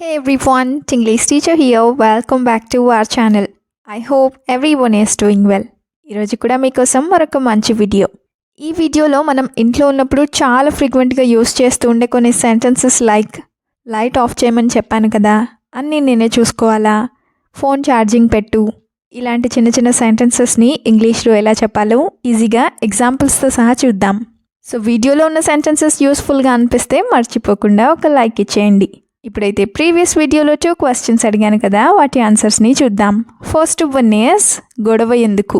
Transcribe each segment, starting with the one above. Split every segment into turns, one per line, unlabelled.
Hey everyone, Tinglish teacher here. Welcome back to our channel. I hope everyone is doing well. ఈరోజు కూడా మీకోసం మరొక మంచి video. ఈ వీడియోలో మనం ఇంట్లో ఉన్నప్పుడు చాలా ఫ్రీక్వెంట్గా యూస్ చేస్తూ ఉండే కొన్ని సెంటెన్సెస్ లైక్ లైట్ ఆఫ్ చేయమని చెప్పాను కదా, అన్నీ నేనే చూసుకోవాలా, ఫోన్ ఛార్జింగ్ పెట్టు, ఇలాంటి చిన్న చిన్న సెంటెన్సెస్ని ఇంగ్లీష్లో ఎలా చెప్పాలో ఈజీగా ఎగ్జాంపుల్స్తో సహా చూద్దాం. సో వీడియోలో ఉన్న సెంటెన్సెస్ యూస్ఫుల్గా అనిపిస్తే మర్చిపోకుండా ఒక లైక్ ఇచ్చేయండి. ఇప్పుడైతే ప్రీవియస్ వీడియోలో 2 క్వశ్చన్స్ అడిగాను కదా, వాటి ఆన్సర్స్ని చూద్దాం. ఫస్ట్ వన్ ఇస్ గొడవ ఎందుకు.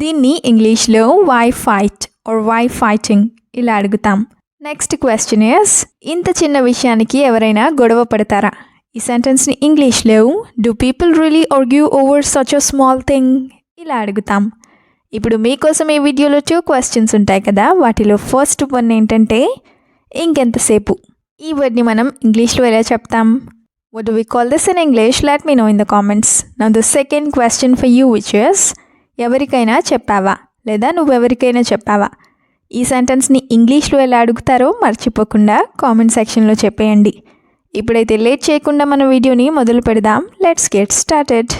దీన్ని ఇంగ్లీష్లో why fight or why fighting ఇలా అడుగుతాం. నెక్స్ట్ క్వశ్చన్ ఇస్ ఇంత చిన్న విషయానికి ఎవరైనా గొడవ పడతారా. ఈ సెంటెన్స్ని ఇంగ్లీష్లో do people really argue over such a small thing ఇలా అడుగుతాం. ఇప్పుడు మీకోసం ఈ వీడియోలో 2 క్వశ్చన్స్ ఉంటాయి కదా, వాటిలో ఫస్ట్ వన్ ఏంటంటే ఇంకెంతసేపు. ఈ వర్డ్ని మనం ఇంగ్లీష్లో ఎలా చెప్తాం? What do we call this in English? Let me know in the comments. Now the second question for you which is ఎవరికైనా చెప్పావా లేదా నువ్వెవరికైనా చెప్పావా. ఈ సెంటెన్స్ని ఇంగ్లీష్లో ఎలా అడుగుతారో మర్చిపోకుండా కామెంట్ సెక్షన్లో చెప్పేయండి. ఇప్పుడైతే లేట్ చేయకుండా మన వీడియోని మొదలు పెడదాం. Let's get started.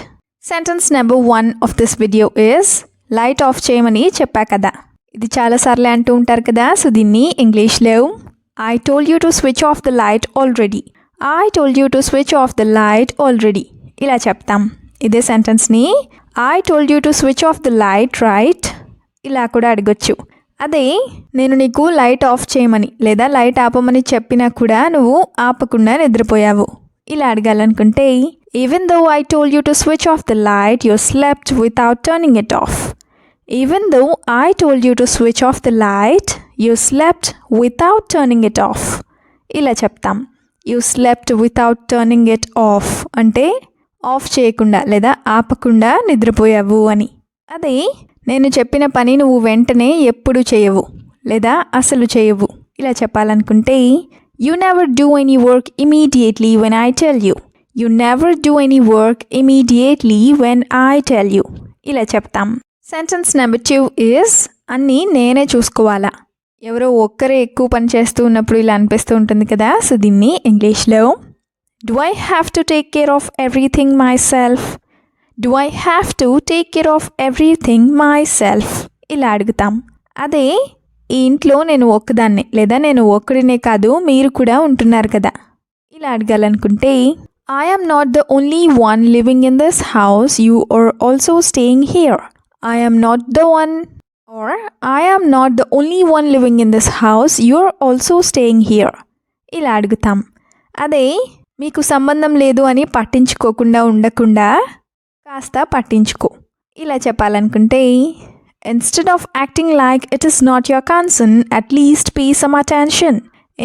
Sentence number 1 of this video is light of చేయమని చెప్పా కదా. ఇది చాలాసార్లు అంటూ ఉంటారు కదా, సో దీన్ని ఇంగ్లీష్లో I told you to switch off the light already. I told you to switch off the light already ఇలా చెప్తాం. ఇదే సెంటెన్స్ని I told you to switch off the light right ఇలా కూడా అడగొచ్చు. అదే నేను నీకు లైట్ ఆఫ్ చేయమని లేదా లైట్ ఆపమని చెప్పినా కూడా నువ్వు ఆపకుండా నిద్రపోయావు ఇలా అడగాలనుకుంటే even though I told you to switch off the light you slept without turning it off. Even though I told you to switch off the light you slept without turning it off ఇలా చెప్తాం. You slept without turning it off అంటే of చేయకుండా లేదా ఆపకుండా నిద్రపోయావు అని. అదే నేను చెప్పిన పని నువ్వు వెంటనే ఎప్పుడు చేయవు లేదా అసలు చేయవు ఇలా చెప్పాలనుకుంటే You never do any work immediately when I tell you. You never do any work immediately when I tell you ఇలా చెప్తాం. సెంటెన్స్ నెంబర్ 2 ఇస్ అన్నీ నేనే చూసుకోవాలా. ఎవరో ఒక్కరే ఎక్కువ పని చేస్తూ ఉన్నప్పుడు ఇలా అనిపిస్తూ ఉంటుంది కదా, సో దీన్ని ఇంగ్లీష్లో do I have to take care of everything my self. Do I have to take care of everything my self ఇలా అడుగుతాం. అదే ఈ ఇంట్లో నేను ఒక్కదాన్నే లేదా నేను ఒక్కడినే కాదు మీరు కూడా ఉంటున్నారు కదా ఇలా అడగాలనుకుంటే I am not the only one living in this house you are also staying here. I am not the one or I am not the only one living in this house, you're also staying here ఇలా అడుగుతాం. అదే మీకు సంబంధం లేదు అని పట్టించుకోకుండా ఉండకుండా కాస్త పట్టించుకో ఇలా చెప్పాలనుకుంటే instead of acting like it is not your concern, at least pay some attention.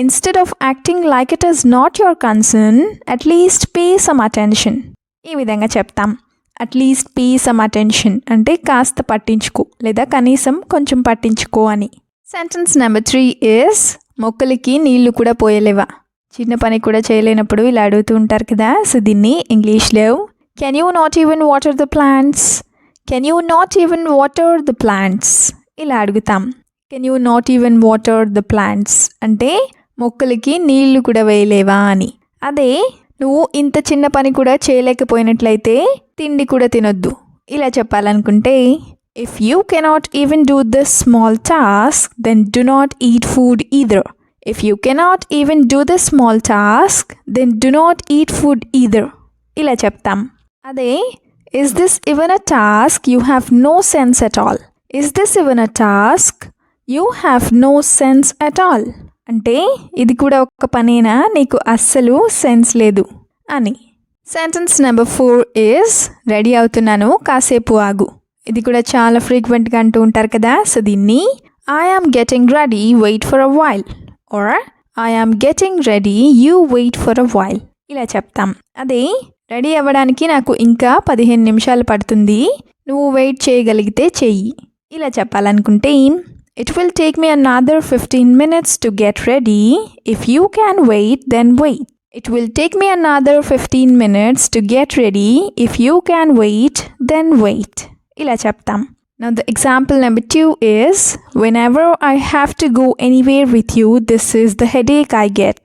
Instead of acting like it is not your concern, at least pay some attention ఈ విధంగా చెప్తాం. అట్లీస్ట్ పే సమ్ అటెన్షన్ అంటే కాస్త పట్టించుకో లేదా కనీసం కొంచెం పట్టించుకో అని. సెంటెన్స్ నెంబర్ 3 ఇస్ మొక్కలకి నీళ్లు కూడా పోయలేవా. చిన్న పని కూడా చేయలేనప్పుడు ఇలా అడుగుతూ ఉంటారు కదా, సో దీన్ని ఇంగ్లీష్లో can you not even water the plants. Can you not even water the plants ఇలా అడుగుతాం. Can you not even water the plants అంటే మొక్కలకి నీళ్లు కూడా వేయలేవా అని. అదే నువ్వు ఇంత చిన్న పని కూడా చేయలేకపోయినట్లయితే తిండి కూడా తినొద్దు ఇలా చెప్పాలనుకుంటే if you cannot even do this small task then do not eat food either. If you cannot even do this small task then do not eat food either ఇలా చెప్తాం. అదే is this even a task you have no sense at all. Is this even a task you have no sense at all అంటే ఇది కూడా ఒక పనేనా, నీకు అస్సలు సెన్స్ లేదు అని. సెంటెన్స్ నెంబర్ 4 ఇస్ రెడీ అవుతున్నాను కాసేపు ఆగు. ఇది కూడా చాలా ఫ్రీక్వెంట్గా అంటూ ఉంటారు కదా, సో దీన్ని I am getting ready wait for a while or I am getting ready you wait for a while ఇలా చెప్తాం. అదే రెడీ అవ్వడానికి నాకు ఇంకా 15 నిమిషాలు పడుతుంది, నువ్వు వెయిట్ చేయగలిగితే చెయ్యి ఇలా చెప్పాలనుకుంటే It will take me another 15 minutes to get ready. If you can wait, then wait. It will take me another 15 minutes to get ready. If you can wait, then wait. ఇలా చెప్తాం. Now the example number 2 is whenever I have to go anywhere with you, this is the headache I get.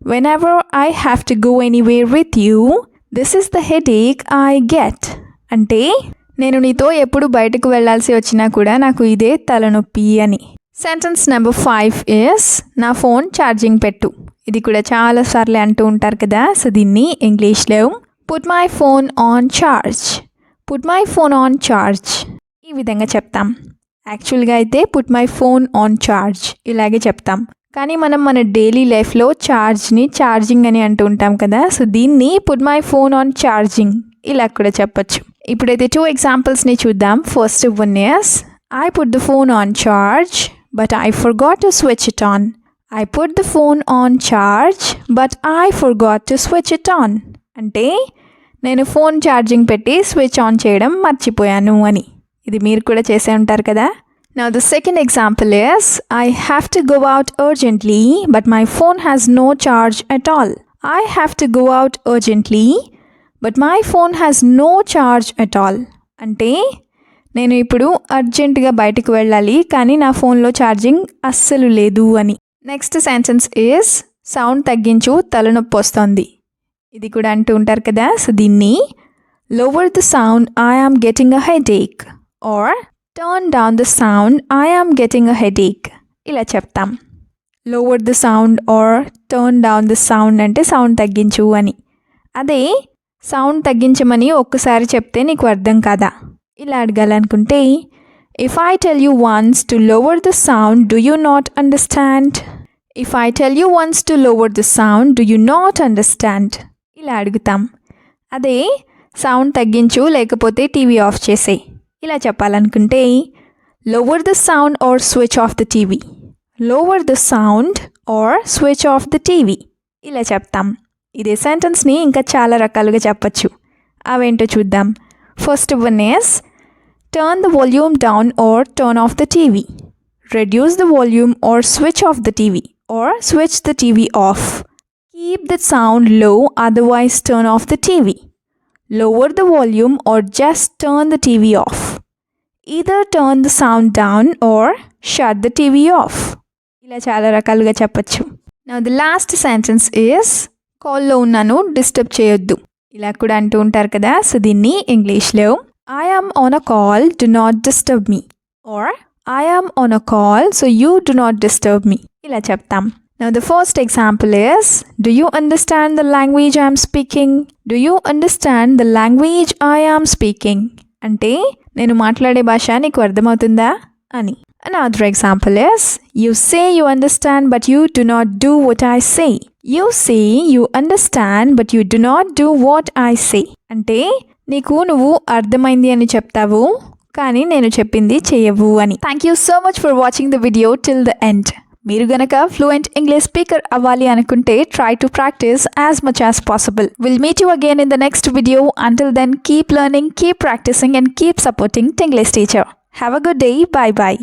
whenever I have to go anywhere with you, this is the headache I get. అంటే నేను నీతో ఎప్పుడు బయటకు వెళ్ళాల్సి వచ్చినా కూడా నాకు ఇదే తలనొప్పి అని. సెంటెన్స్ నెంబర్ 5 is నా ఫోన్ ఛార్జింగ్ పెట్టు. ఇది కూడా చాలా సార్లు అంటూ ఉంటారు కదా. సో దీన్ని ఇంగ్లీష్లో put my phone on charge. Put my phone on charge ఈ విధంగా చెప్తాం. యాక్చువల్గా అయితే put my phone on charge ఇలాగే చెప్తాం. కానీ మనం మన డైలీ లైఫ్లో ఛార్జ్ని ఛార్జింగ్ అని అంటూ ఉంటాం కదా. సో దీన్ని put my phone on charging ఇలా కూడా చెప్పచ్చు. ఇప్పుడైతే 2 ఎగ్జాంపుల్స్ని చూద్దాం. First one is I put the phone on charge but I forgot to switch it on. I put the phone on charge but I forgot to switch it on. అంటే నేను phone charging పెట్టి switch on చేయడం మర్చిపోయాను అని. ఇది మీరు కూడా చేసే ఉంటారు కదా. Now the second example is I have to go out urgently but my phone has no charge at all. I have to go out urgently but my phone has no charge at all. అంటే నేను ఇప్పుడు అర్జెంటుగా బయటకు వెళ్ళాలి కానీ నా ఫోన్లో charging అస్సలు లేదు అని. నెక్స్ట్ సెంటెన్స్ ఈస్ సౌండ్ తగ్గించు తలనొప్పి వస్తుంది. ఇది కూడా అంటూ ఉంటారు కదా. సో దీన్ని lower the sound I am getting a headache or turn down the sound I am getting a headache ఇలా చెప్తాం. Lower the sound or turn down the sound అంటే సౌండ్ తగ్గించు అని. అదే సౌండ్ తగ్గించమని ఒక్కసారి చెప్తే నీకు అర్థం కాదా ఇలా అడగాలనుకుంటే if I tell you once to lower the sound do you not understand. If I tell you once to lower the sound do you not understand ఇలా అడుగుతాం. అదే సౌండ్ తగ్గించు లేకపోతే టీవీ ఆఫ్ చేసే ఇలా చెప్పాలనుకుంటే lower the sound are switch off the TV. Lower the sound are switch off the TV ఇలా చెప్తాం. ఇదే సెంటెన్స్ని ఇంకా చాలా రకాలుగా చెప్పచ్చు. అవేంటో చూద్దాం. First one is turn the volume down or turn off the TV. Reduce the volume or switch off the TV or switch the TV off. Keep the sound low otherwise turn off the TV. Lower the volume or just turn the TV off. Either turn the sound down or shut the TV off. ఇలా చాలా రకాలుగా చెప్పచ్చు. Now the last sentence is కాల్లో ఉన్నాను disturb చేయొద్దు ఇలా కూడా అంటూ ఉంటారు కదా. సో దీన్ని ఇంగ్లీష్లో I am on a call, do not disturb me or I am on a call so you do not disturb me ఇలా చెప్తాం. Now the first example is do you understand the language I am speaking? Do you understand the language I am speaking? అంటే నేను మాట్లాడే భాష నీకు అర్థమవుతుందా అని. Another example is you say you understand but you do not do what I say. You say you understand but you do not do what I say. అంటే నీకు నువ్వు అర్థమైంది అని చెప్తావు కానీ నేను చెప్పింది చేయవు అని. Thank you so much for watching the video till the end. మీరు గనక ఫ్లూయెంట్ ఇంగ్లీష్ స్పీకర్ అవ్వాలి అనుకుంటే try to practice as much as possible. We'll meet you again in the next video. Until then, keep learning, keep practicing and keep supporting Tinglish Teacher. Have a good day. Bye bye.